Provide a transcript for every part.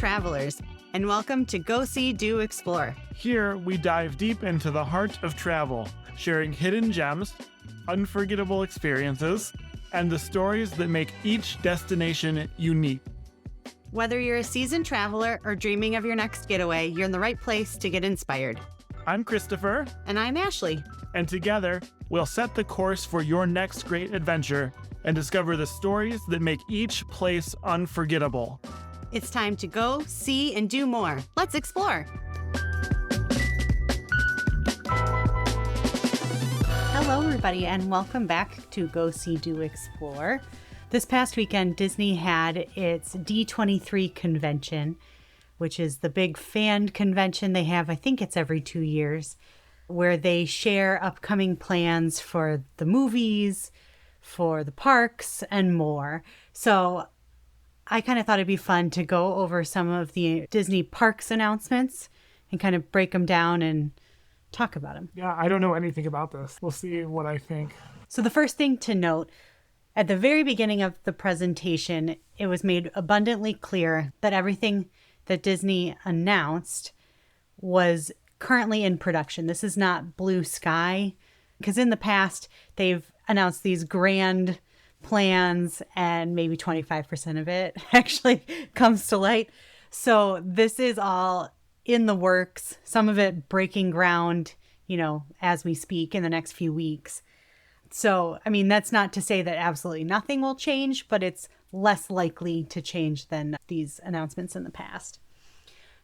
travelers, and welcome to Go See, Do Explore. Here, we dive deep into the heart of travel, sharing hidden gems, unforgettable experiences, and the stories that make each destination unique. Whether you're a seasoned traveler or dreaming of your next getaway, you're in the right place to get inspired. I'm Christopher. And I'm Ashleigh. And together, we'll set the course for your next great adventure and discover the stories that make each place unforgettable. It's time to go, see, and do more. Let's explore. Hello, everybody, and welcome back to Go See, Do Explore. This past weekend, Disney had its D23 convention, which is the big fan convention they have. I think it's every 2 years, where they share upcoming plans for the movies, for the parks, and more. So I kind of thought it'd be fun to go over some of the Disney parks announcements and kind of break them down and talk about them. Yeah, I don't know anything about this. We'll see what I think. So the first thing to note, at the very beginning of the presentation, it was made abundantly clear that everything that Disney announced was currently in production. This is not blue sky, because in the past, they've announced these grand plans and maybe 25% of it actually comes to light. So this is all in the works, some of it breaking ground, as we speak in the next few weeks. So, that's not to say that absolutely nothing will change, but it's less likely to change than these announcements in the past.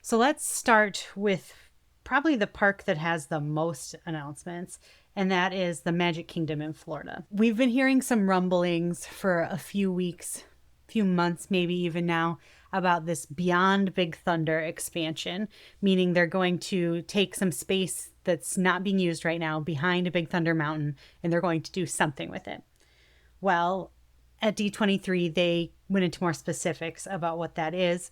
So let's start with probably the park that has the most announcements, and that is the Magic Kingdom in Florida. We've been hearing some rumblings for a few weeks, few months, maybe even now, about this Beyond Big Thunder expansion, meaning they're going to take some space that's not being used right now behind a Big Thunder Mountain, and they're going to do something with it. Well, at D23, they went into more specifics about what that is,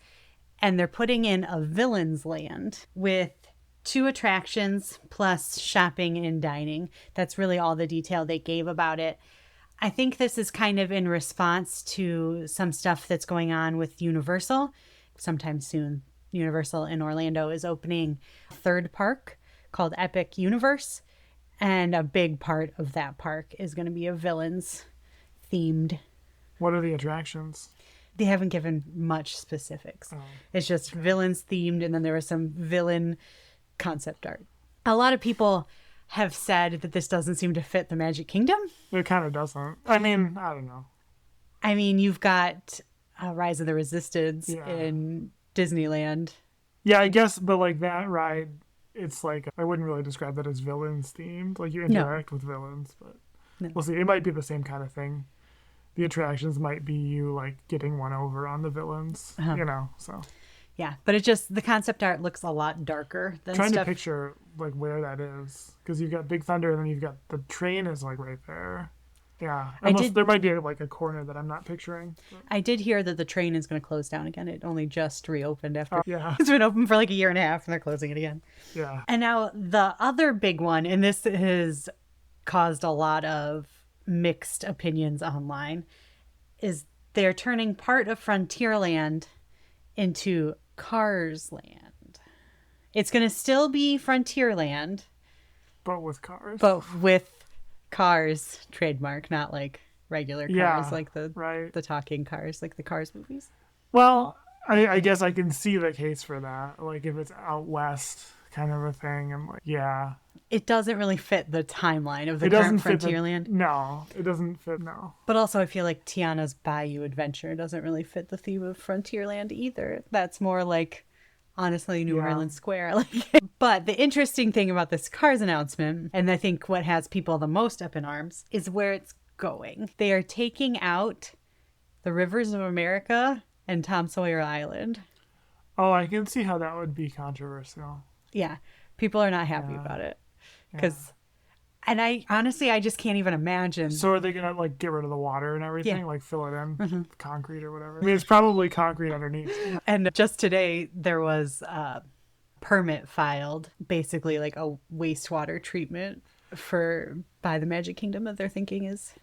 and they're putting in a Villains Land with 2 attractions plus shopping and dining. That's really all the detail they gave about it. I think this is kind of in response to some stuff that's going on with Universal. Sometime soon, Universal in Orlando is opening a 3rd park called Epic Universe. And a big part of that park is going to be a villains themed. What are the attractions? They haven't given much specifics. Oh. It's just villains themed, and then there was some villain concept art. A lot of people have said that this doesn't seem to fit the Magic Kingdom. It kind of doesn't. I don't know. You've got Rise of the Resistance in Disneyland. Yeah, I guess, but like that ride, it's like, I wouldn't really describe that as villains themed. Like you interact with villains, but we'll see. It might be the same kind of thing. The attractions might be you like getting one over on the villains, so. Yeah, but the concept art looks a lot darker than trying to picture like where that is, because you've got Big Thunder and then you've got the train is like right there. Yeah, there might be like a corner that I'm not picturing. But. I did hear that the train is going to close down again. It only just reopened after it's been open for like a year and a half, and they're closing it again. Yeah. And now the other big one, and this has caused a lot of mixed opinions online, is they're turning part of Frontierland into Cars Land. It's going to still be Frontierland, but with cars. But with cars trademark, not like regular cars, like the talking cars, like the Cars movies. Well, I guess I can see the case for that. Like if it's out west kind of a thing, I'm like, yeah. It doesn't really fit the timeline of the current Frontierland. No, it doesn't fit, no. But also I feel like Tiana's Bayou Adventure doesn't really fit the theme of Frontierland either. That's more like, honestly, New Orleans Square. But the interesting thing about this Cars announcement, and I think what has people the most up in arms, is where it's going. They are taking out the Rivers of America and Tom Sawyer Island. Oh, I can see how that would be controversial. Yeah, people are not happy about it. And I just can't even imagine. So are they going to like get rid of the water and everything? Like fill it in with concrete or whatever? It's probably concrete underneath. And just today there was a permit filed, basically like a wastewater treatment by the Magic Kingdom that they're thinking is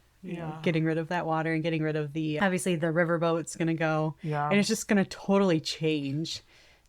getting rid of that water and getting rid of obviously the riverboat's going to go. Yeah. And it's just going to totally change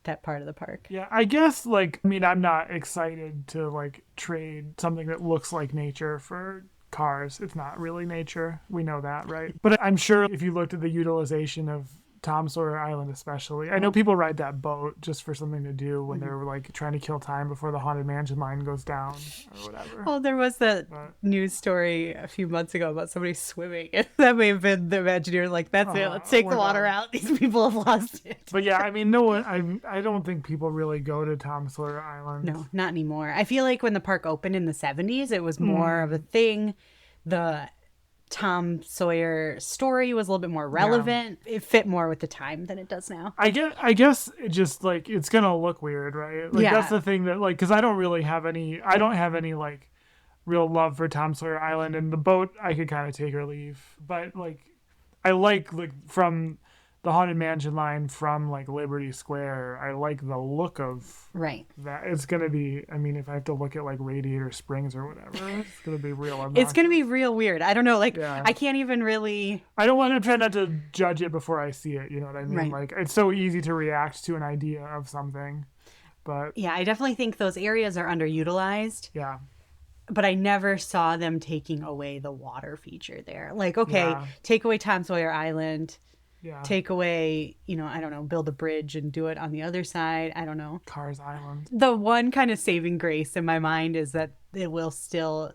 that part of the park. Yeah, I guess, like, I mean, I'm not excited to, like, trade something that looks like nature for cars. It's not really nature. We know that, right? But I'm sure if you looked at the utilization of Tom Sawyer Island especially, I know people ride that boat just for something to do when they're, like, trying to kill time before the Haunted Mansion line goes down or whatever. Well, there was that news story a few months ago about somebody swimming. That may have been the Imagineer, like, that's it, let's take the water out. These people have lost it. But yeah, I mean, no one, I don't think people really go to Tom Sawyer Island. No, not anymore. I feel like when the park opened in the 70s, it was more of a thing. The Tom Sawyer story was a little bit more relevant. Yeah. It fit more with the time than it does now. I guess it just, like, it's gonna look weird, right? Like, that's the thing that, like, because I don't have any like real love for Tom Sawyer Island, and the boat I could kind of take or leave. But, like, I like from the Haunted Mansion line from, like, Liberty Square, I like the look of that. It's gonna be, I mean, if I have to look at, like, Radiator Springs or whatever, it's gonna be real obnoxious. It's gonna be real weird. I don't know, like, I can't even really, I don't want to try not to judge it before I see it, you know what I mean? Right. Like, it's so easy to react to an idea of something, but yeah, I definitely think those areas are underutilized. Yeah. But I never saw them taking away the water feature there. Like, okay, take away Tom Sawyer Island. Yeah. Take away, you know, I don't know, build a bridge and do it on the other side. I don't know. Cars Island. The one kind of saving grace in my mind is that it will still,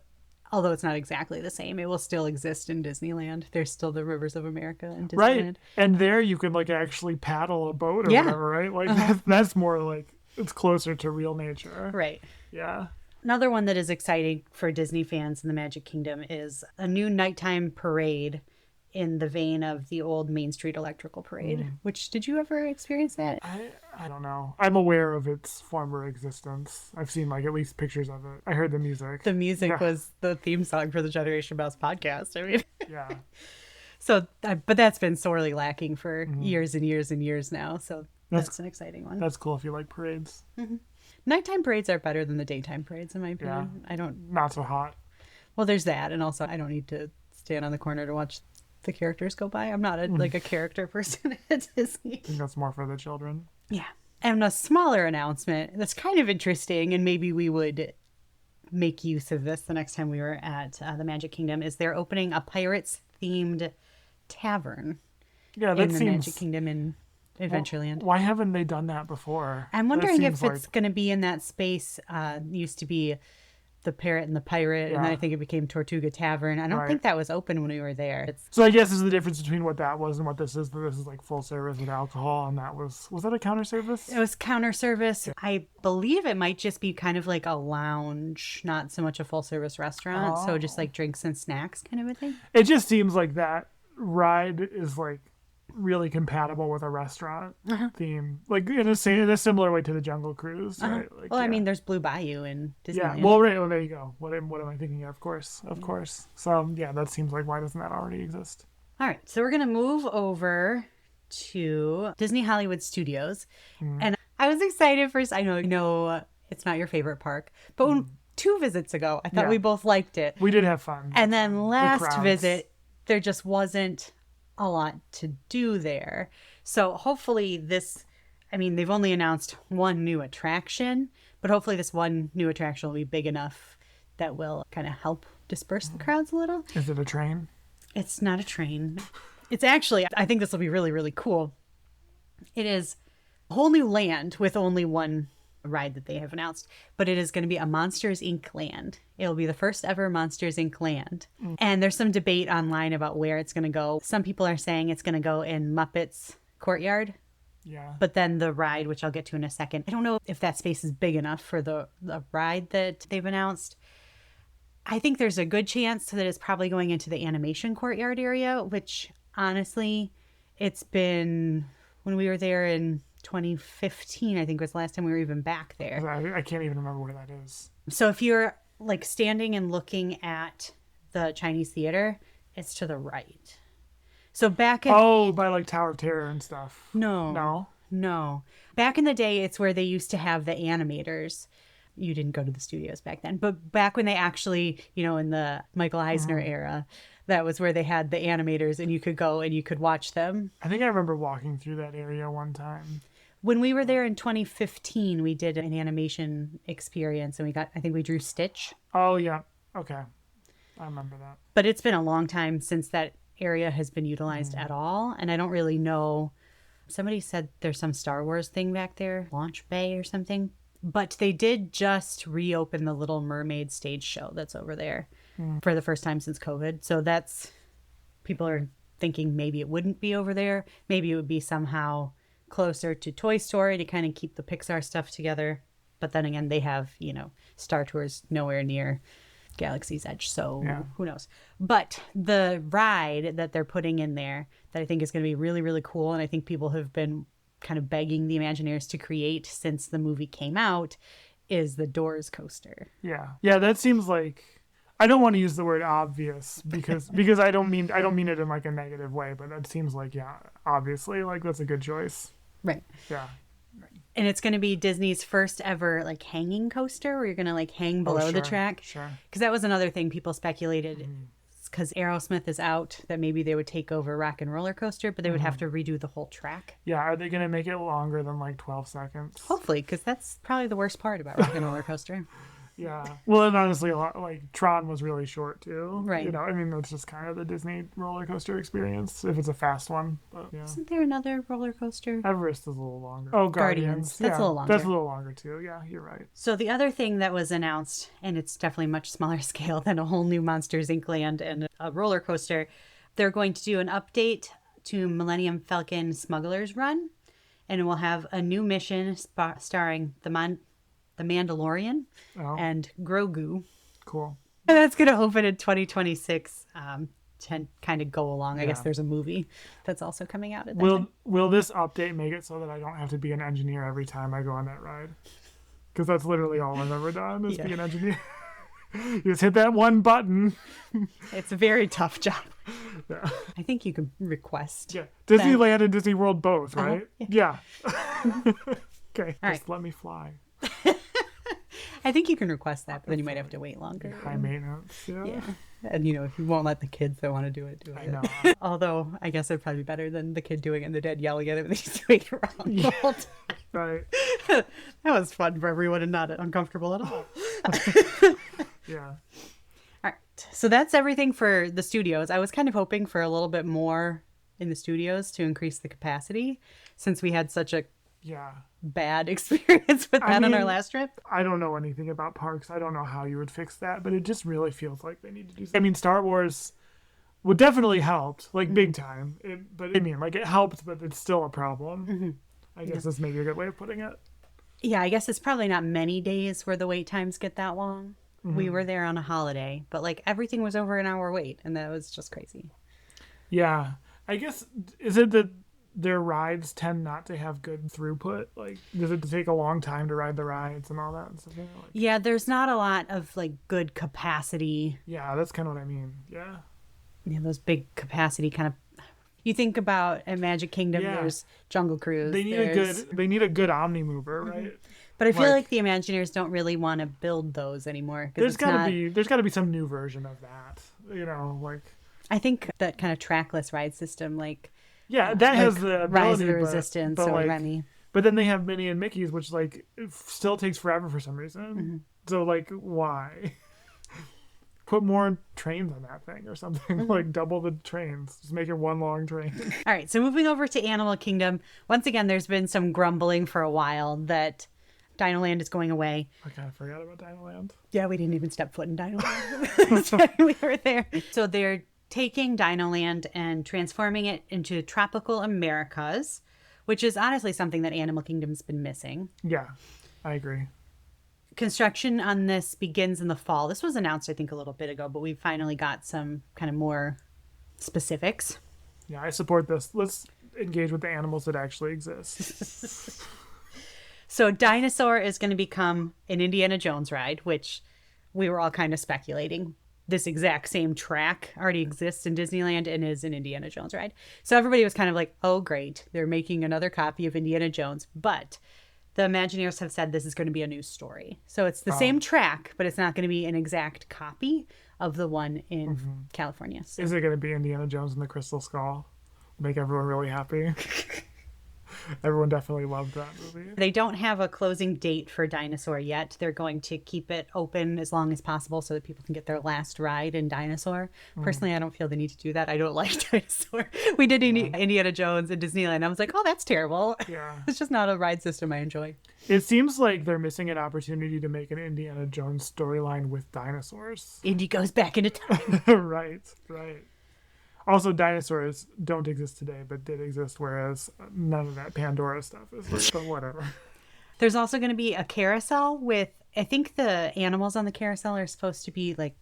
although it's not exactly the same, it will still exist in Disneyland. There's still the Rivers of America in Disneyland. Right. And there you could, like, actually paddle a boat or whatever, right? Like, that's more like, it's closer to real nature. Right. Yeah. Another one that is exciting for Disney fans in the Magic Kingdom is a new nighttime parade in the vein of the old Main Street Electrical Parade, which, did you ever experience that? I don't know. I'm aware of its former existence. I've seen, like, at least pictures of it. I heard the music. The music was the theme song for the Generation Mouse podcast. I mean, yeah. So, but that's been sorely lacking for years and years and years now. So that's an exciting one. That's cool if you like parades. Nighttime parades are better than the daytime parades, in my opinion. Yeah. Not so hot. Well, there's that. And also, I don't need to stand on the corner to watch the characters go by. I'm not like a character person at Disney. I think that's more for the children. Yeah. And a smaller announcement that's kind of interesting, and maybe we would make use of this the next time we were at the Magic Kingdom, is they're opening a Pirates-themed tavern in the Magic Kingdom in Adventureland. Why haven't they done that before? I'm wondering if it's going to be in that space. Used to be the Parrot and the Pirate, and then I think it became Tortuga Tavern. I don't think that was open when we were there. So I guess this is the difference between what that was and what this is. This is like full service with alcohol, and that was that a counter service? It was counter service. Yeah. I believe it might just be kind of like a lounge, not so much a full service restaurant. So just like drinks and snacks kind of a thing. It just seems like that ride is like really compatible with a restaurant theme, like in a similar way to the Jungle Cruise, right? Like, well, I mean, there's Blue Bayou in Disneyland. Yeah, well, right. Well, there you go. What am I thinking of? Of course. So yeah, that seems like, why doesn't that already exist? All right, so we're gonna move over to Disney Hollywood Studios, and I was excited first. I know it's not your favorite park, but when 2 visits ago, I thought we both liked it. We did have fun, and then last visit, there just wasn't a lot to do there. So hopefully they've only announced one new attraction, but hopefully this one new attraction will be big enough that will kind of help disperse the crowds a little. Is it a train? It's not a train. It's actually, I think this will be really, really cool. It is a whole new land with only one ride that they have announced, but it is going to be a Monsters Inc. land. It'll be the first ever Monsters Inc. land. And there's some debate online about where it's going to go. Some people are saying it's going to go in Muppets Courtyard. Yeah. But then the ride, which I'll get to in a second, I don't know if that space is big enough for the ride that they've announced. I think there's a good chance that it's probably going into the animation courtyard area, which honestly, it's been, when we were there in 2015, I think was the last time we were even back there. I can't even remember where that is. So if you're like standing and looking at the Chinese theater, it's to the right. So back in... by like Tower of Terror and stuff. No. Back in the day, it's where they used to have the animators. You didn't go to the studios back then, but back when they actually, in the Michael Eisner era, that was where they had the animators and you could go and you could watch them. I think I remember walking through that area one time. When we were there in 2015, we did an animation experience and I think we drew Stitch. Oh, yeah. Okay. I remember that. But it's been a long time since that area has been utilized at all. And I don't really know. Somebody said there's some Star Wars thing back there, Launch Bay or something. But they did just reopen the Little Mermaid stage show that's over there for the first time since COVID. So people are thinking maybe it wouldn't be over there. Maybe it would be somehow closer to Toy Story to kind of keep the Pixar stuff together. But then again, they have, Star Tours nowhere near Galaxy's Edge. So who knows? But the ride that they're putting in there that I think is going to be really, really cool. And I think people have been kind of begging the Imagineers to create since the movie came out is the Doors coaster. Yeah. Yeah, that seems like, I don't want to use the word obvious because I don't mean it in like a negative way, but it seems like, obviously like that's a good choice. Right. Yeah. And it's going to be Disney's first ever like hanging coaster where you're going to like hang below the track. Sure. Because that was another thing people speculated because Aerosmith is out that maybe they would take over Rock and Roller Coaster, but they would have to redo the whole track. Yeah. Are they going to make it longer than like 12 seconds? Hopefully, because that's probably the worst part about Rock and Roller Coaster. Yeah. Well, and honestly, a lot like Tron was really short too. Right. I mean, that's just kind of the Disney roller coaster experience if it's a fast one. But, yeah. Isn't there another roller coaster? Everest is a little longer. Oh, Guardians. That's a little longer. That's a little longer too. Yeah, you're right. So the other thing that was announced, and it's definitely much smaller scale than a whole new Monsters Inc. land and a roller coaster, they're going to do an update to Millennium Falcon Smuggler's Run, and it will have a new mission starring the Mandalorian and Grogu. Cool. And that's going to open in 2026 to kind of go along. I guess there's a movie that's also coming out at that time. Will this update make it so that I don't have to be an engineer every time I go on that ride? Because that's literally all I've ever done is be an engineer. You just hit that one button. It's a very tough job. Yeah. I think you can request. Yeah. Disneyland and Disney World both, right? Yeah. Okay. All just let me fly. I think you can request that, but then you might have to wait longer. High maintenance. Yeah. And if you won't let the kids that want to do it, do it. I know. Although I guess it'd probably be better than the kid doing it and the dad yelling at him and he's doing it wrong the whole time. Right. That was fun for everyone and not uncomfortable at all. Yeah. All right. So that's everything for the studios. I was kind of hoping for a little bit more in the studios to increase the capacity since we had such a bad experience with that on our last trip. I don't know anything about parks. I don't know how you would fix that, but it just really feels like they need to do something. I mean, Star Wars would definitely help, like big time. It helped, but it's still a problem. I guess that's maybe a good way of putting it. Yeah, I guess it's probably not many days where the wait times get that long. We were there on a holiday, but like everything was over an hour wait, and that was just crazy. Yeah. I guess, is it that their rides tend not to have good throughput? Like, does it take a long time to ride the rides and all that and stuff? Yeah, there's not a lot of like good capacity. Yeah, that's kind of what I mean. Yeah. Yeah, those big capacity kind of. You think about at Magic Kingdom, there's Jungle Cruise. They need a good Omni mover, right? But I feel like the Imagineers don't really want to build those anymore. There's got to be some new version of that. I think that kind of trackless ride system, that has the ability, Rise of the Resistance or Remy. But then they have Minnie and Mickey's, which it still takes forever for some reason. So why? Put more trains on that thing or something. Double the trains. Just make it one long train. All right. So moving over to Animal Kingdom. Once again, there's been some grumbling for a while that Dinoland is going away. I kind of forgot about Dinoland. Yeah, we didn't even step foot in Dinoland. We were there. So they're taking Dinoland and transforming it into Tropical Americas, which is honestly something that Animal Kingdom's been missing. Yeah, I agree. Construction on this begins in the fall. This was announced, I think, a little bit ago, but we finally got some kind of more specifics. Yeah, I support this. Let's engage with the animals that actually exist. So Dinosaur is going to become an Indiana Jones ride, which we were all kind of speculating. This exact same track already exists in Disneyland and is an Indiana Jones ride. So everybody was kind of like, oh, great. They're making another copy of Indiana Jones. But the Imagineers have said this is going to be a new story. So it's the same track, but it's not going to be an exact copy of the one in California. So. Is it going to be Indiana Jones and the Crystal Skull? Make everyone really happy? Everyone definitely loved that movie. They don't have a closing date for Dinosaur yet. They're going to keep it open as long as possible so that people can get their last ride in Dinosaur. Personally, I don't feel the need to do that. I don't like Dinosaur. We did Indiana Jones in Disneyland. I was like, oh, that's terrible. Yeah. It's just not a ride system I enjoy. It seems like they're missing an opportunity to make an Indiana Jones storyline with dinosaurs. Indy goes back into time. Right. Also, dinosaurs don't exist today, but did exist, whereas none of that Pandora stuff is. But whatever. There's also going to be a carousel with, I think the animals on the carousel are supposed to be like,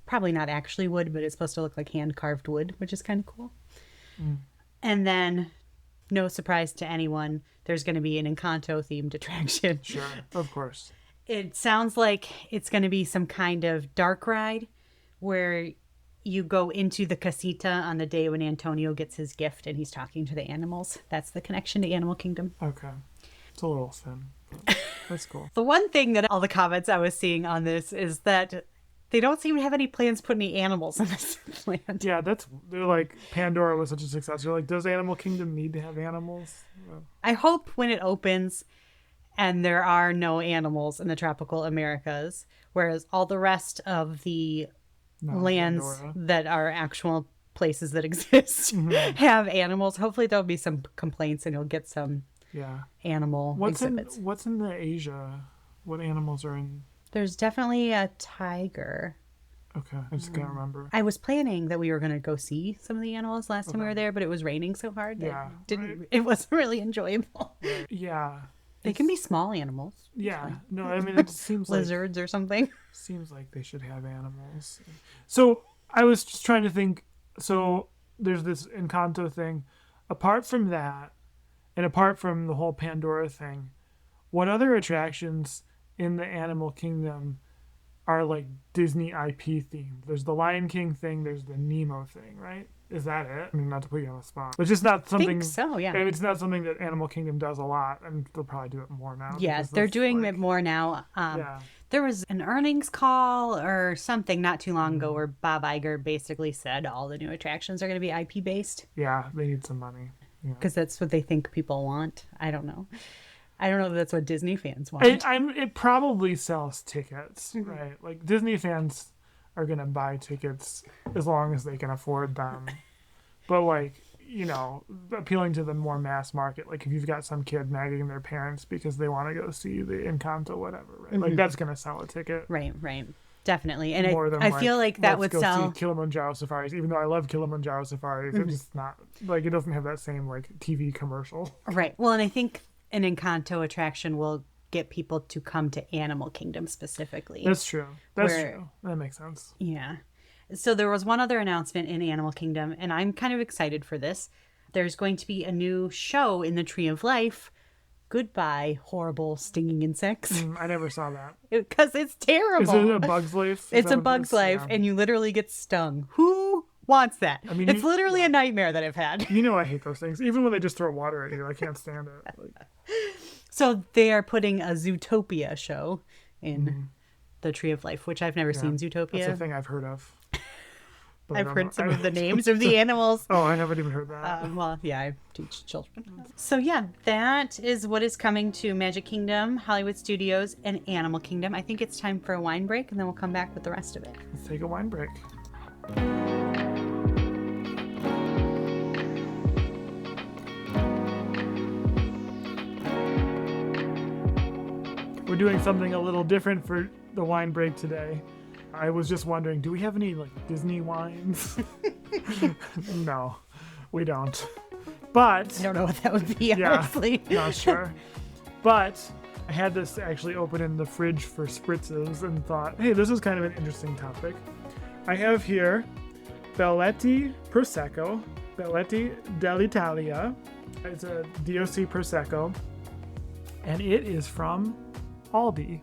probably not actually wood, but it's supposed to look like hand-carved wood, which is kind of cool. And then, no surprise to anyone, there's going to be an Encanto-themed attraction. Sure, of course. It sounds like it's going to be some kind of dark ride where you go into the casita on the day when Antonio gets his gift and he's talking to the animals. That's the connection to Animal Kingdom. Okay. It's a little thin, but that's cool. The one thing that all the comments I was seeing on this is that they don't seem to have any plans to put any animals in this land. Yeah, they're like, Pandora was such a success. They're like, does Animal Kingdom need to have animals? I hope when it opens and there are no animals in the tropical Americas, whereas all the rest of the lands Pandora. that are actual places that exist have animals. Hopefully there'll be some complaints and you'll get some animal exhibits. What's in the Asia? What animals are in? There's definitely a tiger. Okay, I just can't remember. I was planning that we were going to go see some of the animals last time we were there, but it was raining so hard that it wasn't really enjoyable. Yeah. They can be small animals. Yeah. No, I mean, it seems like lizards or something. Seems like they should have animals. So I was just trying to think. So there's this Encanto thing. Apart from that, and apart from the whole Pandora thing, what other attractions in the Animal Kingdom are like Disney IP themed? There's the Lion King thing. There's the Nemo thing, right? Is that it? I mean, not to put you on the spot, but it's just not something. I think so, yeah. It's not something that Animal Kingdom does a lot, and they'll probably do it more now. Yes, they're doing it more now. There was an earnings call or something not too long ago where Bob Iger basically said all the new attractions are going to be IP based. Yeah, they need some money. Because that's what they think people want. I don't know. I don't know if that's what Disney fans want. It probably sells tickets, right? Like, Disney fans are going to buy tickets as long as they can afford them. But, like, appealing to the more mass market, like if you've got some kid nagging their parents because they want to go see the Encanto, whatever, right? Like, that's going to sell a ticket. Right. Definitely. And I feel like that would sell. See Kilimanjaro Safaris, even though I love Kilimanjaro Safaris, it's just not, like, it doesn't have that same, like, TV commercial. Right. Well, and I think an Encanto attraction will get people to come to Animal Kingdom specifically. That's true. True. That makes sense. Yeah. So there was one other announcement in Animal Kingdom, and I'm kind of excited for this. There's going to be a new show in the Tree of Life. Goodbye, horrible stinging insects. I never saw that. Because it's terrible. Is it a Bug's Life? It's a Bug's Life, and you literally get stung. Who wants that? I mean, it's literally a nightmare that I've had. I hate those things. Even when they just throw water at you, I can't stand it. Like... So they are putting a Zootopia show in the Tree of Life, which I've never seen Zootopia. That's a thing I've heard of. I've heard some of the names of the animals. Oh, I haven't even heard that. Well, yeah, I teach children. So yeah, that is what is coming to Magic Kingdom, Hollywood Studios, and Animal Kingdom. I think it's time for a wine break, and then we'll come back with the rest of it. Let's take a wine break. We're doing something a little different for the wine break today. I was just wondering, do we have any, like, Disney wines? No, we don't. But I don't know what that would be, honestly. Not sure. But I had this actually open in the fridge for spritzes and thought, hey, this is kind of an interesting topic. I have here Belletti Prosecco, Belletti dell'Italia. It's a DOC Prosecco, and it is from Aldi.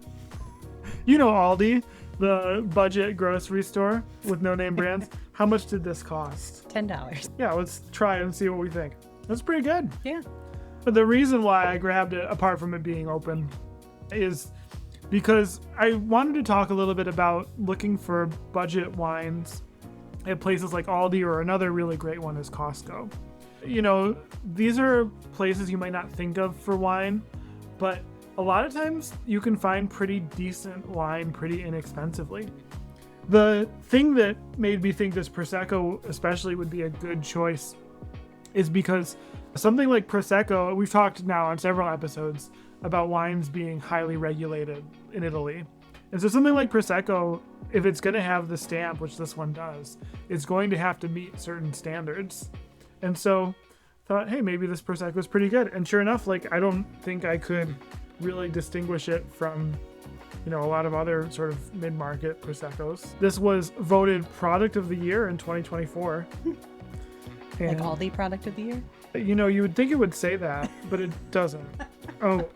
You know Aldi, the budget grocery store with no-name brands. How much did this cost? $10. Yeah, let's try it and see what we think. That's pretty good. Yeah. But the reason why I grabbed it, apart from it being open, is because I wanted to talk a little bit about looking for budget wines at places like Aldi, or another really great one is Costco. these are places you might not think of for wine, but a lot of times you can find pretty decent wine pretty inexpensively. The thing that made me think this Prosecco especially would be a good choice is because something like Prosecco, we've talked now on several episodes about wines being highly regulated in Italy. And so something like Prosecco, if it's going to have the stamp, which this one does, it's going to have to meet certain standards. And so thought, hey, maybe this Prosecco is pretty good. And sure enough, I don't think I could really distinguish it from a lot of other sort of mid-market Proseccos. This was voted Product of the Year in 2024. Like Aldi Product of the Year? You would think it would say that, but it doesn't. Oh,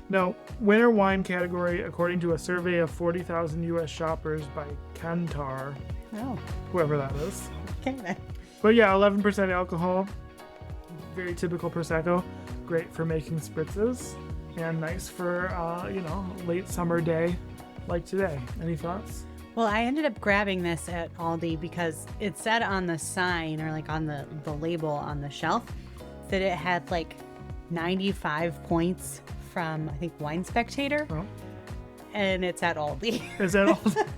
no. Winter wine category, according to a survey of 40,000 U.S. shoppers by Kantar. Oh. Whoever that is. Okay. But yeah, 11% alcohol. Very typical Prosecco. Great for making spritzes. And nice for, late summer day like today. Any thoughts? Well, I ended up grabbing this at Aldi because it said on the sign or on the label on the shelf that it had 95 points from, I think, Wine Spectator. Oh. And it's at Aldi. Is that Aldi?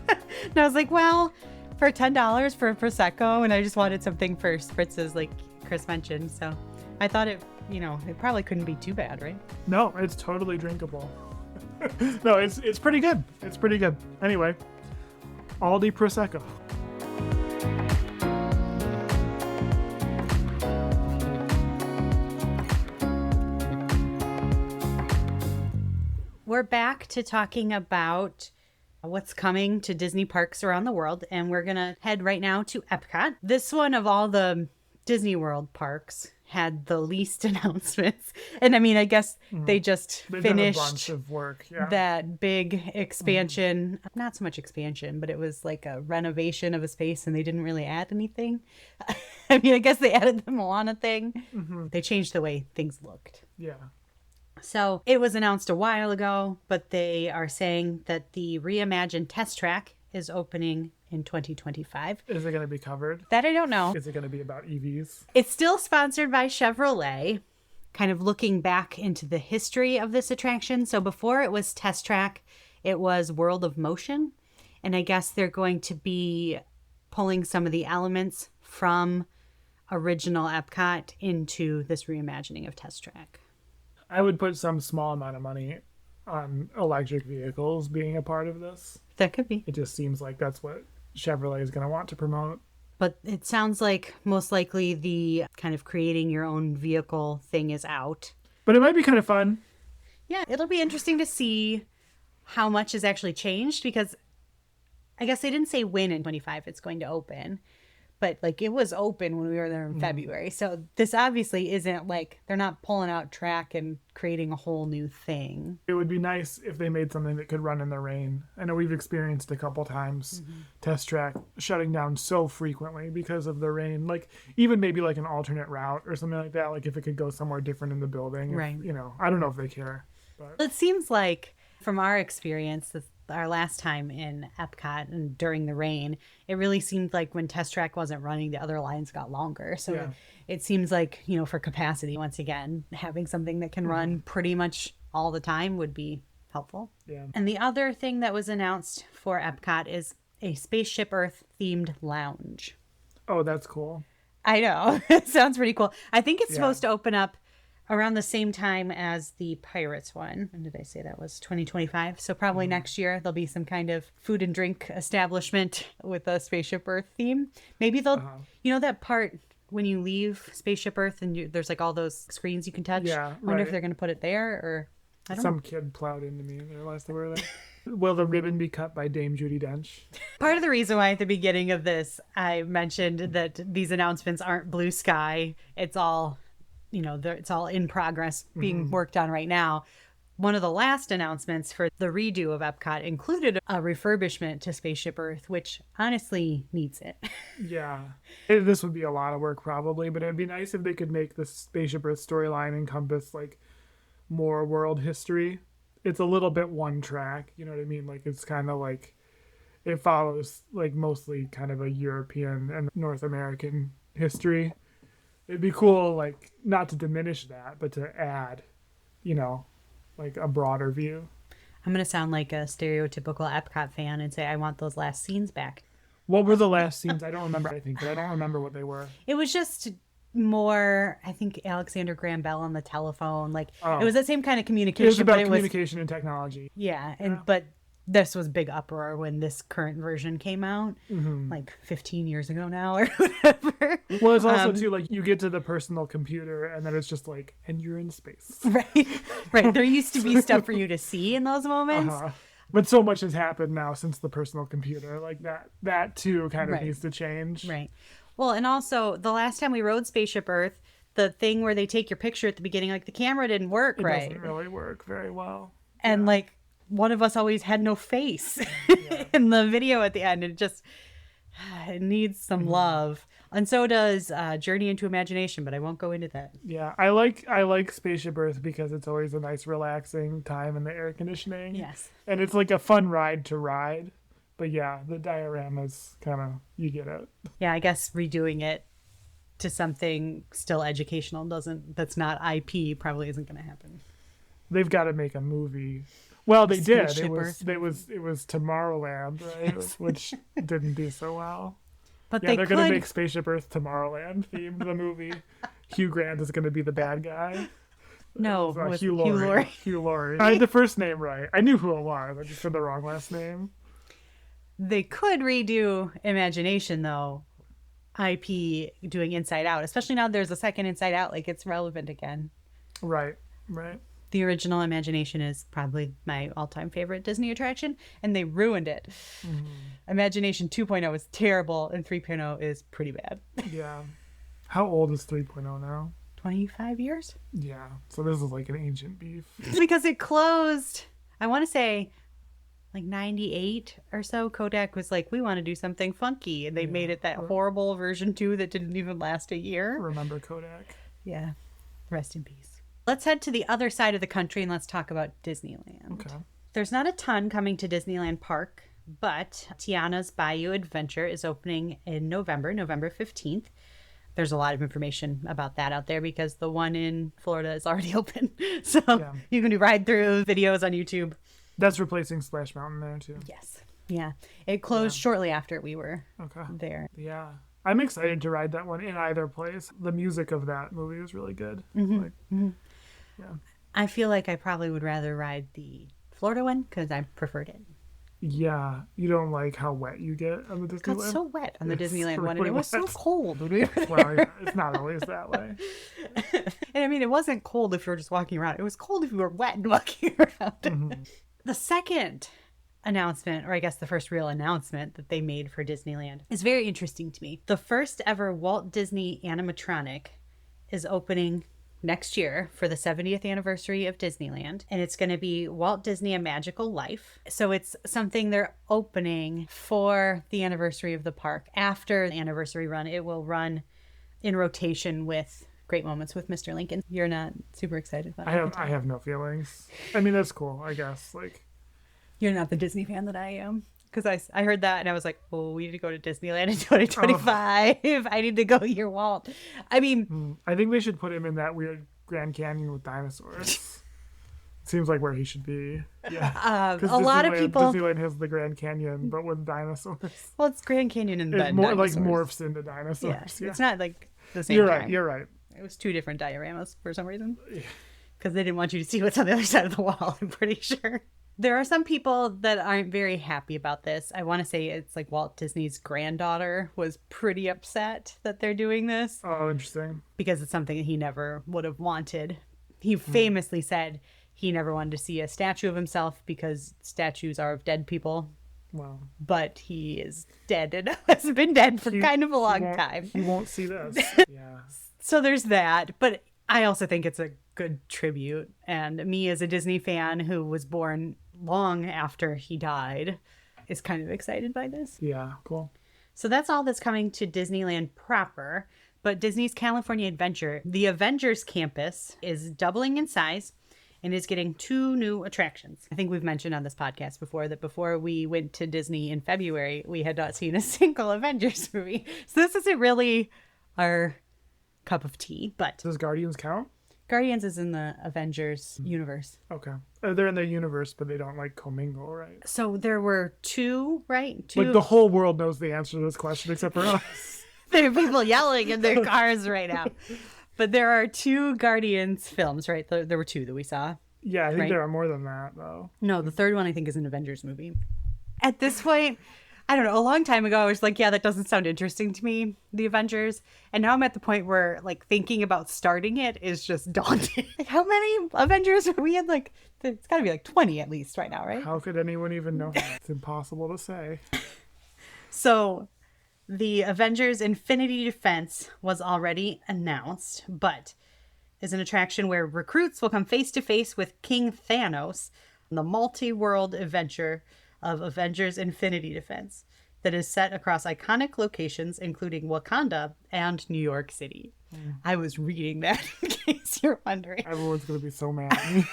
And I was like, well, for $10 for a Prosecco, and I just wanted something for spritzes like Chris mentioned. So I thought it probably couldn't be too bad, right? No, it's totally drinkable. No, it's pretty good. It's pretty good. Anyway, Aldi Prosecco. We're back to talking about what's coming to Disney parks around the world, and we're going to head right now to Epcot. This one of all the Disney World parks had the least announcements. And I mean, I guess they just finished a bunch of work. Yeah. That big expansion, not so much expansion, but it was like a renovation of a space and they didn't really add anything. I mean, I guess they added the Moana thing. Mm-hmm. They changed the way things looked. Yeah. So it was announced a while ago, but they are saying that the reimagined test track is opening in 2025. Is it going to be covered? That I don't know. Is it going to be about EVs? It's still sponsored by Chevrolet, kind of looking back into the history of this attraction. So before it was Test Track, it was World of Motion. And I guess they're going to be pulling some of the elements from original Epcot into this reimagining of Test Track. I would put some small amount of money on electric vehicles being a part of this. That could be. It just seems like that's what Chevrolet is going to want to promote. But it sounds like most likely the kind of creating your own vehicle thing is out. But it might be kind of fun. Yeah, it'll be interesting to see how much has actually changed because I guess they didn't say when in 25 it's going to open. But it was open when we were there in February. So this obviously isn't they're not pulling out track and creating a whole new thing. It would be nice if they made something that could run in the rain. I know we've experienced a couple times Test Track shutting down so frequently because of the rain. Even maybe an alternate route or something like that. If it could go somewhere different in the building. Right. I don't know if they care. But it seems like from our experience, our last time in Epcot and during the rain, it really seemed like when Test Track wasn't running, the other lines got longer. So it seems like, for capacity, once again, having something that can run pretty much all the time would be helpful. Yeah. And the other thing that was announced for Epcot is a Spaceship Earth themed lounge. Oh, that's cool. I know. It sounds pretty cool. I think it's supposed to open up around the same time as the Pirates one. When did I say that was? 2025. So probably next year there'll be some kind of food and drink establishment with a Spaceship Earth theme. Maybe they'll, that part when you leave Spaceship Earth and there's all those screens you can touch. Yeah, I wonder if they're going to put it there or I don't know. Some kid plowed into me and realized they were there. Will the ribbon be cut by Dame Judi Dench? Part of the reason why at the beginning of this I mentioned that these announcements aren't blue sky. It's all it's all in progress being worked on right now. One of the last announcements for the redo of Epcot included a refurbishment to Spaceship Earth, which honestly needs it. Yeah. This would be a lot of work probably, but it'd be nice if they could make the Spaceship Earth storyline encompass more world history. It's a little bit one track, you know what I mean? It's kind of it follows mostly kind of a European and North American history. It'd be cool, like, not to diminish that, but to add, like a broader view. I'm going to sound like a stereotypical Epcot fan and say I want those last scenes back. What were the last scenes? I don't remember anything, but I don't remember what they were. It was just more, I think, Alexander Graham Bell on the telephone. Like, It was the same kind of communication. It was about communication and technology. Yeah, but this was big uproar when this current version came out, like 15 years ago now or whatever. Well, it's also, too, like, you get to the personal computer, and then it's just like, and you're in space. Right. There used to be stuff for you to see in those moments. But so much has happened now since the personal computer. Like, that too, kind of needs to change. Right. Well, and also, the last time we rode Spaceship Earth, the thing where they take your picture at the beginning, like, the camera didn't work right. It doesn't really work very well. And, like, one of us always had no face in the video at the end. It needs some love. And so does Journey into Imagination, but I won't go into that. Yeah, I like Spaceship Earth because it's always a nice relaxing time in the air conditioning. Yes. And it's like a fun ride to ride. But yeah, the dioramas kind of, you get it. Yeah, I guess redoing it to something still educational that's not IP probably isn't going to happen. They've got to make a movie. Well, they did. It was Tomorrowland, right? Which didn't do so well. But they're going to make Spaceship Earth Tomorrowland themed the movie. Hugh Grant is going to be the bad guy. No, with Hugh Laurie. Hugh Laurie. I had the first name right. I knew who it was. I just said the wrong last name. They could redo Imagination, though. IP doing Inside Out, especially now there's a second Inside Out. Like, it's relevant again. Right. The original Imagination is probably my all-time favorite Disney attraction, and they ruined it. Imagination 2.0 is terrible, and 3.0 is pretty bad. Yeah. How old is 3.0 now? 25 years? Yeah. So this is like an ancient beef. Because it closed, I want to say, like 98 or so. Kodak was like, we want to do something funky, and they made it that horrible version 2 that didn't even last a year. Remember Kodak. Yeah. Rest in peace. Let's head to the other side of the country and let's talk about Disneyland. Okay. There's not a ton coming to Disneyland Park, but Tiana's Bayou Adventure is opening in November 15th. There's a lot of information about that out there because the one in Florida is already open. So you can do ride-through videos on YouTube. That's replacing Splash Mountain there, too. Yes. Yeah. It closed shortly after we were there. Yeah. I'm excited to ride that one in either place. The music of that movie was really good. Yeah. I feel like I probably would rather ride the Florida one because I preferred it. Yeah. You don't like how wet you get on the Disneyland? It got so wet on the Disneyland one, and it was so cold when we were there. Well, yeah, it's not always that way. And I mean, it wasn't cold if you were just walking around. It was cold if you were wet and walking around. The second announcement, or I guess the first real announcement that they made for Disneyland is very interesting to me. The first ever Walt Disney animatronic is opening next year for the 70th anniversary of Disneyland, and it's going to be Walt Disney A Magical Life. So it's something they're opening for the anniversary of the park. After the anniversary run, it will run in rotation with Great Moments with Mr. Lincoln. You're not super excited about it? I have no feelings. I mean, that's cool, I guess. Like, you're not the Disney fan that I am. Because I heard that and I was like, oh, we need to go to Disneyland in 2025. I need to go year Walt. I mean, I think they should put him in that weird Grand Canyon with dinosaurs. Seems like where he should be. Yeah. A lot of people. Disneyland has the Grand Canyon, but with dinosaurs. Well, it's Grand Canyon and then more dinosaurs. like morphs into dinosaurs. Yeah. It's not like the same. You're right. It was 2 different dioramas for some reason. Because they didn't want you to see what's on the other side of the wall, I'm pretty sure. There are some people that aren't very happy about this. I want to say it's like Walt Disney's granddaughter was pretty upset that they're doing this. Oh, interesting. Because it's something that he never would have wanted. He famously said he never wanted to see a statue of himself because statues are of dead people. Wow. But he is dead and has been dead for kind of a long time. He won't see this. Yeah. So there's that. But I also think it's a good tribute. And me as a Disney fan who was born long after he died is kind of excited by this. Yeah, cool. So that's all that's coming to Disneyland proper. But Disney's California Adventure, the Avengers campus, is doubling in size and is getting 2 new attractions. I think we've mentioned on this podcast before that before we went to Disney in February, we had not seen a single Avengers movie. So this isn't really our cup of tea. But Does Guardians count? Guardians is in the Avengers universe. Okay. They're in their universe, but they don't like commingle, right? So there were two, right? Two. Like the whole world knows the answer to this question except for us. There are people yelling in their cars right now. But there are 2 Guardians films, right? There were 2 that we saw. Yeah, I think right? there are more than that, though. No, the third one I think is an Avengers movie. At this point, I don't know, a long time ago, I was like, yeah, that doesn't sound interesting to me, the Avengers. And now I'm at the point where, like, thinking about starting it is just daunting. Like, how many Avengers are we in? Like, it's got to be like 20 at least right now, right? How could anyone even know? It's impossible to say. So, the Avengers Infinity Defense was already announced, but is an attraction where recruits will come face to face with King Thanos, the multi-world adventure of Avengers Infinity Defense that is set across iconic locations including Wakanda and New York City. I was reading that in case you're wondering. Everyone's going to be so mad at me.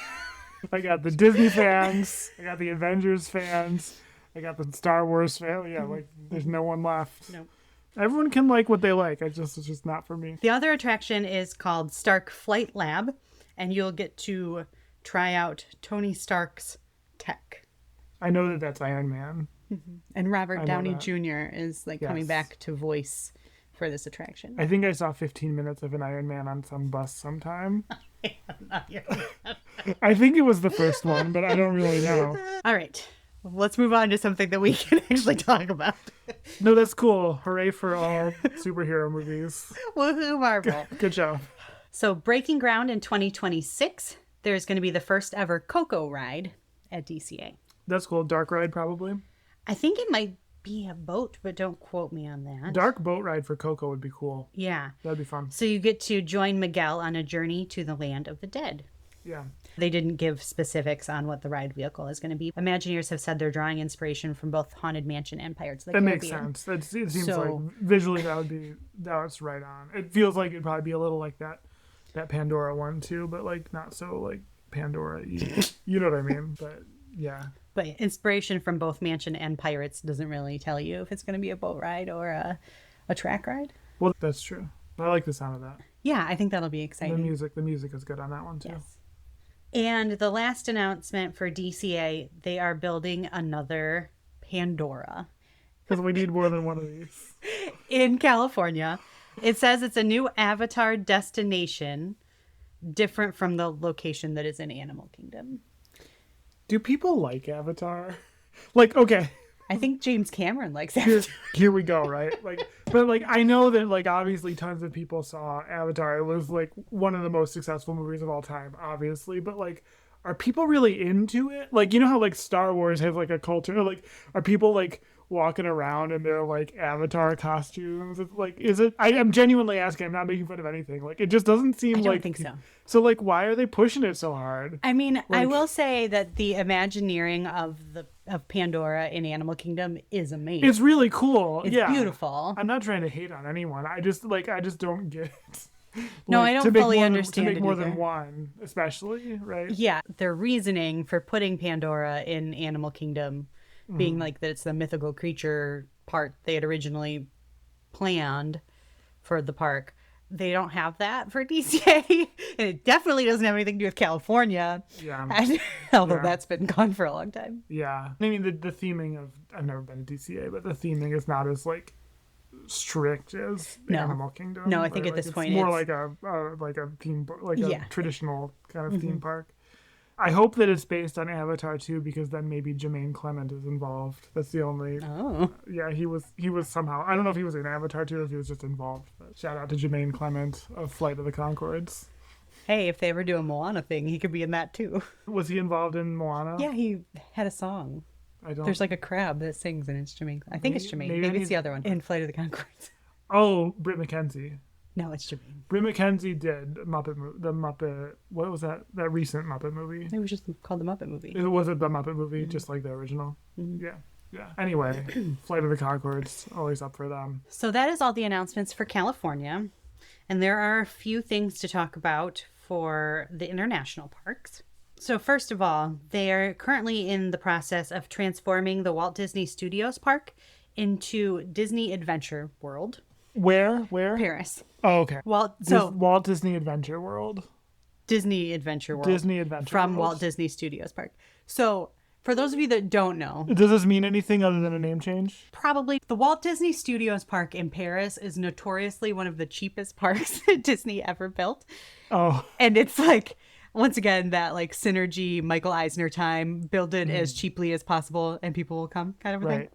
I got the Disney fans. I got the Avengers fans. I got the Star Wars fans. Yeah, like there's no one left. Nope. Everyone can like what they like. It's just not for me. The other attraction is called Stark Flight Lab, and you'll get to try out Tony Stark's tech. I know that that's Iron Man. And Robert Downey Jr. is like coming Yes. back to voice for this attraction. I think I saw 15 minutes of an Iron Man on some bus sometime. I think it was the first one, but I don't really know. All right. Let's move on to something that we can actually talk about. No, that's cool. Hooray for all superhero movies. Woohoo, Marvel. Good job. So, breaking ground in 2026, there's going to be the first ever Coco ride at DCA. That's cool. Dark ride, probably. I think it might be a boat, but don't quote me on that. Dark boat ride for Coco would be cool. Yeah. That'd be fun. So you get to join Miguel on a journey to the land of the dead. Yeah. They didn't give specifics on what the ride vehicle is going to be. Imagineers have said they're drawing inspiration from both Haunted Mansion and Pirates of the Caribbean. That makes sense. It seems So- like visually that's right on. It feels like it'd probably be a little like that Pandora one too, but like not so like Pandora. You know what I mean? But yeah. But inspiration from both Mansion and Pirates doesn't really tell you if it's going to be a boat ride or a track ride. Well, that's true. I like the sound of that. Yeah, I think that'll be exciting. The music is good on that one too. Yes. And the last announcement for DCA, they are building another Pandora Because we need more than one of these. in California. It says it's a new Avatar destination, different from the location that is in Animal Kingdom. Do people like Avatar? Like, okay, I think James Cameron likes Avatar. here we go, right? Like, but like, I know that like obviously tons of people saw Avatar. It was like one of the most successful movies of all time, obviously. But like, are people really into it? Like, you know how like Star Wars has like a culture. Like, are people like walking around in their like Avatar costumes? It's like, is it? I'm genuinely asking. I'm not making fun of anything. Like, it just doesn't seem I don't like. think so. So like, why are they pushing it so hard? I mean, I Like- will say that the Imagineering of Pandora in Animal Kingdom is amazing. It's really cool. It's yeah. beautiful. I'm not trying to hate on anyone. I just don't get it. No, I don't fully to understand make it more either. than one, especially, right? Yeah, their reasoning for putting Pandora in Animal Kingdom being like that it's the mythical creature part they had originally planned for the park. They don't have that for DCA, and it definitely doesn't have anything to do with California. Yeah. Although Yeah. that's been gone for a long time. Yeah. I mean, the theming of, I've never been to DCA, but the theming is not as like strict as No. Animal Kingdom. No, I think right? at this It's point more it's- like a theme, like Yeah. a traditional kind of theme park. I hope that it's based on Avatar too, because then maybe Jermaine Clement is involved. That's the only. Oh. Yeah, he was somehow. I don't know if he was in Avatar too, or if he was just involved. But shout out to Jermaine Clement of Flight of the Conchords. Hey, if they ever do a Moana thing, he could be in that too. Was he involved in Moana? Yeah, he had a song. I don't. There's like a crab that sings and it's Jermaine. I think it's Jermaine. maybe Maybe he's- it's the other one. In Flight of the Conchords. Oh, Britt McKenzie. No, it's Jermaine. Britt McKenzie did the Muppet. What was that? That recent Muppet movie? It was just called the Muppet Movie. It was the Muppet movie, just like the original. Yeah, yeah. Anyway, Flight of the Conchords, always up for them. So that is all the announcements for California. And there are a few things to talk about for the international parks. So first of all, they are currently in the process of transforming the Walt Disney Studios Park into Disney Adventure World. Where? Paris. Oh, okay. Walt Disney Adventure World. Disney Adventure World. Disney Adventure from World. Walt Disney Studios Park. So for those of you that don't know, does this mean anything other than a name change? Probably. The Walt Disney Studios Park in Paris is notoriously one of the cheapest parks that Disney ever built. Oh. And it's like, once again, that like synergy, Michael Eisner time, build it as cheaply as possible and people will come kind of a thing.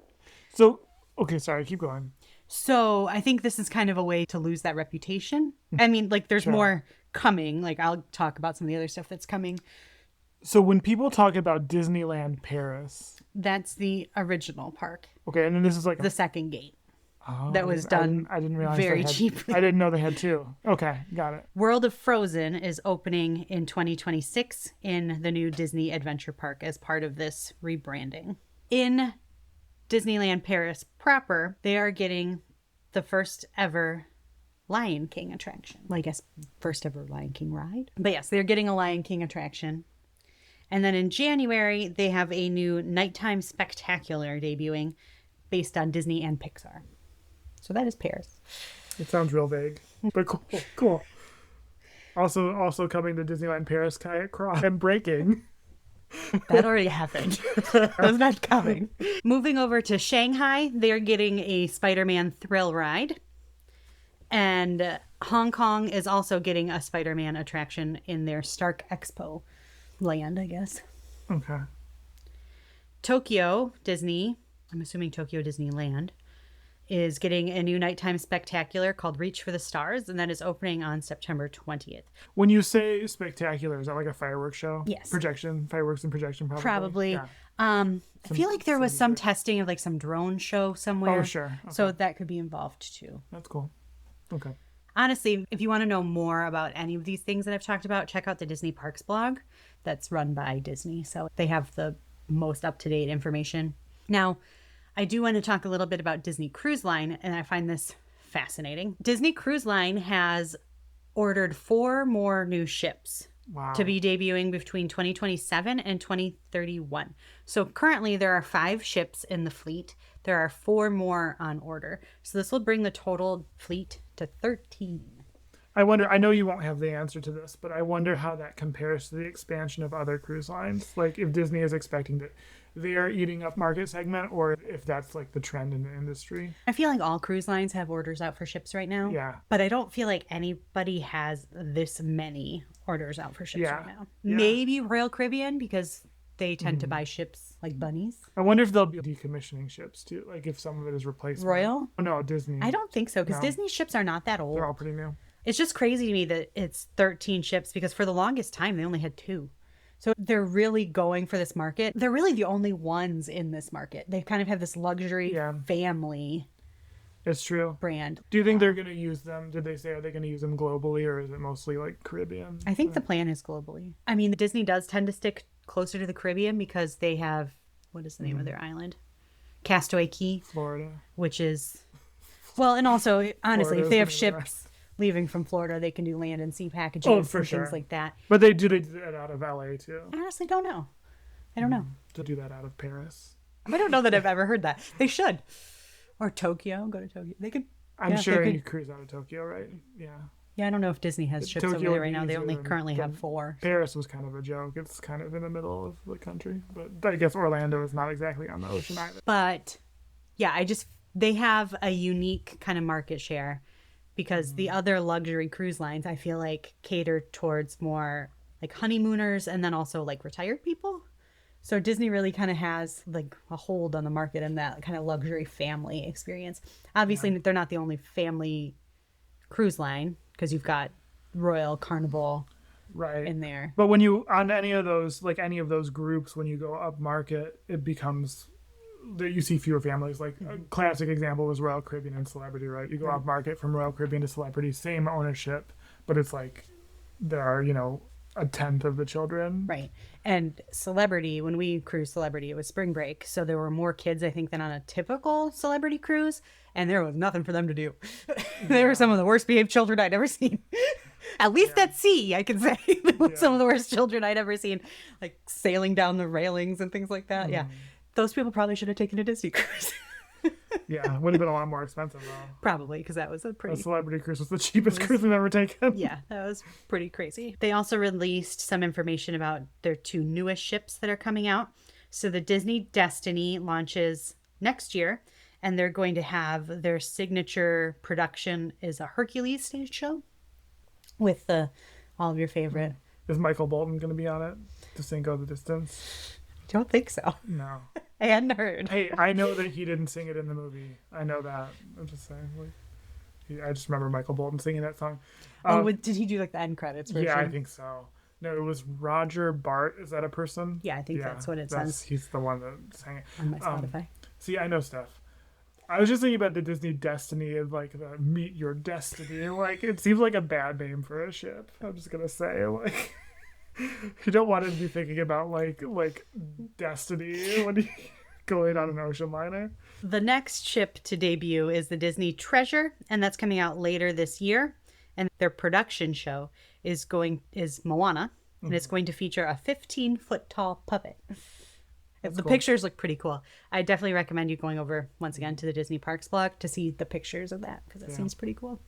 So, okay, sorry, keep going. So I think this is kind of a way to lose that reputation. I mean, like there's more coming. Like I'll talk about some of the other stuff that's coming. So when people talk about Disneyland Paris, that's the original park. Okay, and then this is like the second gate. That was done I didn't realize very cheaply. I didn't know they had two. Okay, got it. World of Frozen is opening in 2026 in the new Disney Adventure Park as part of this rebranding. In Disneyland Paris proper, they are getting the first ever Lion King attraction. Well, I guess first ever Lion King ride. But yes, they're getting a Lion King attraction. And then in January, they have a new nighttime spectacular debuting based on Disney and Pixar. So that is Paris. It sounds real vague, but cool. Also coming to Disneyland Paris, Kayak Crawl and breaking. That already happened. That's not coming. Moving over to Shanghai, they're getting a Spider-Man thrill ride. And Hong Kong is also getting a Spider-Man attraction in their Stark Expo land, I guess. Okay. Tokyo Disney, I'm assuming Tokyo Disneyland, is getting a new nighttime spectacular called Reach for the Stars, and that is opening on September 20th. When you say spectacular, is that like a fireworks show? Yes. Fireworks and projection probably? Probably. Yeah. I feel like there was some testing of like some drone show somewhere. Oh, sure. Okay. So that could be involved too. That's cool. Okay. Honestly, if you want to know more about any of these things that I've talked about, check out the Disney Parks blog that's run by Disney. So they have the most up-to-date information. Now, I do want to talk a little bit about Disney Cruise Line, and I find this fascinating. Disney Cruise Line has ordered 4 more new ships to be debuting between 2027 and 2031. So currently there are 5 ships in the fleet. There are 4 more on order. So this will bring the total fleet to 13. I wonder, I know you won't have the answer to this, but I wonder how that compares to the expansion of other cruise lines. Like if Disney is expecting that they are eating up market segment, or if that's like the trend in the industry. I feel like all cruise lines have orders out for ships right now. Yeah. But I don't feel like anybody has this many orders out for ships right now. Yeah. Maybe Royal Caribbean, because they tend to buy ships like bunnies. I wonder if they'll be decommissioning ships too, like if some of it is replaced. Royal? Oh, no, Disney. I don't think so, because Disney ships are not that old. They're all pretty new. It's just crazy to me that it's 13 ships, because for the longest time they only had 2. So they're really going for this market. They're really the only ones in this market. They kind of have this luxury family. It's true. Brand. Do you think they're going to use them? Did they say, are they going to use them globally, or is it mostly like Caribbean? I think the plan is globally. I mean, Disney does tend to stick closer to the Caribbean because they have, what is the name of their island? Castaway Cay. Florida. Which is, well, and also, honestly, if they have ships leaving from Florida, they can do land and sea packaging and things like that. But they do that out of LA too. I honestly don't know. I don't know. To do that out of Paris. I don't know that I've ever heard that. They should. Or Tokyo. Go to Tokyo. They could. I'm sure you cruise out of Tokyo, right? Yeah. Yeah, I don't know if Disney has ships over there right now. They only currently have 4. Paris was kind of a joke. It's kind of in the middle of the country. But I guess Orlando is not exactly on the ocean either. But yeah, they have a unique kind of market share, because the other luxury cruise lines, I feel like, cater towards more like honeymooners and then also like retired people. So Disney really kind of has like a hold on the market in that kind of luxury family experience. Obviously, they're not the only family cruise line, because you've got Royal, Carnival in there. But when you, on any of those, like any of those groups, when you go up market, it becomes, you see fewer families. Like a classic example was Royal Caribbean and Celebrity, right? You go off market from Royal Caribbean to Celebrity, same ownership, but it's like there are, a tenth of the children. Right. And Celebrity, when we cruised Celebrity, it was spring break. So there were more kids, I think, than on a typical Celebrity cruise. And there was nothing for them to do. They were some of the worst behaved children I'd ever seen. At least at sea, I can say. Some of the worst children I'd ever seen. Like sailing down the railings and things like that. Yeah. Those people probably should have taken a Disney cruise. Yeah, it would have been a lot more expensive though. Probably, because that was a celebrity cruise was the cheapest cruise we've ever taken. Yeah, that was pretty crazy. They also released some information about their 2 newest ships that are coming out. So the Disney Destiny launches next year, and they're going to have their signature production is a Hercules stage show with all of your favorite. Is Michael Bolton going to be on it to sing Go the Distance? Don't think so. No. I hadn't heard. Hey, I know that he didn't sing it in the movie. I know that. I'm just saying. I just remember Michael Bolton singing that song. Did he do like the end credits version? Yeah, I think so. No, it was Roger Bart. Is that a person? Yeah, I think that's what it says. He's the one that sang it. On my Spotify. See, I know stuff. I was just thinking about the Disney Destiny and like the Meet Your Destiny. Like, it seems like a bad name for a ship. I'm just going to say, like... You don't want to be thinking about like Destiny when you're going on an ocean liner. The next ship to debut is the Disney Treasure, and that's coming out later this year. And their production show is Moana, and it's going to feature a 15-foot tall puppet. The pictures look pretty cool. I definitely recommend you going over once again to the Disney Parks blog to see the pictures of that, because it seems pretty cool.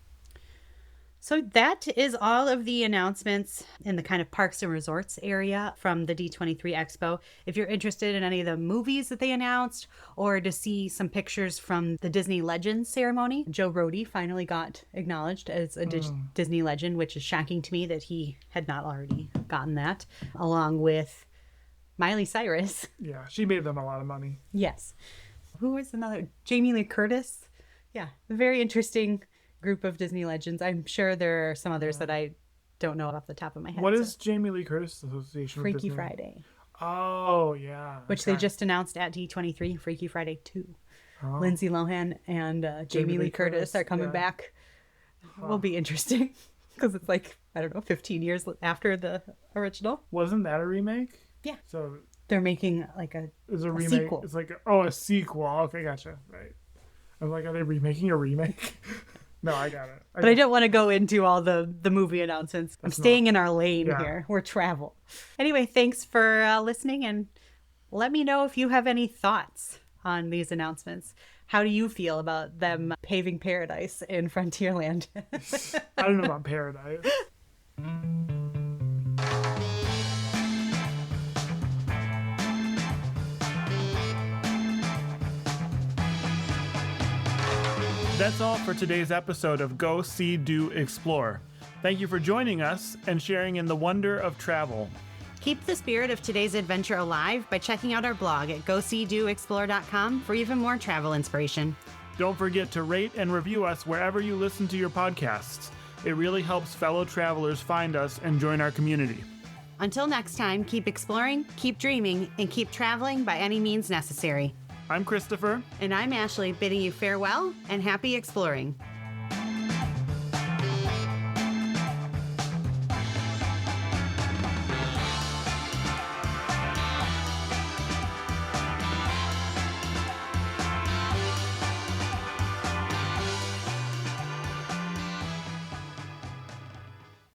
So that is all of the announcements in the kind of parks and resorts area from the D23 Expo. If you're interested in any of the movies that they announced or to see some pictures from the Disney Legends ceremony, Joe Rohde finally got acknowledged as a Disney legend, which is shocking to me that he had not already gotten that, along with Miley Cyrus. Yeah, she made them a lot of money. Yes. Who was another? Jamie Lee Curtis. Yeah, very interesting group of Disney legends. I'm sure there are some others that I don't know off the top of my head. What is Jamie Lee Curtis association with Freaky Disney? Friday. Oh, yeah. Which they just announced at D23, Freaky Friday 2. Oh. Lindsay Lohan and Jamie Lee Curtis are coming back. Will be interesting because it's like, I don't know, 15 years after the original. Wasn't that a remake? Yeah. So they're making like a remake. Sequel. It's like, a sequel. Okay, gotcha. Right. I was like, are they remaking a remake? No, I got it. But I don't want to go into all the movie announcements. I'm staying in our lane here. We're travel. Anyway, thanks for listening, and let me know if you have any thoughts on these announcements. How do you feel about them paving paradise in Frontierland? I don't know about paradise. That's all for today's episode of Go, See, Do, Explore. Thank you for joining us and sharing in the wonder of travel. Keep the spirit of today's adventure alive by checking out our blog at goseedoexplore.com for even more travel inspiration. Don't forget to rate and review us wherever you listen to your podcasts. It really helps fellow travelers find us and join our community. Until next time, keep exploring, keep dreaming, and keep traveling by any means necessary. I'm Christopher. And I'm Ashleigh, bidding you farewell and happy exploring.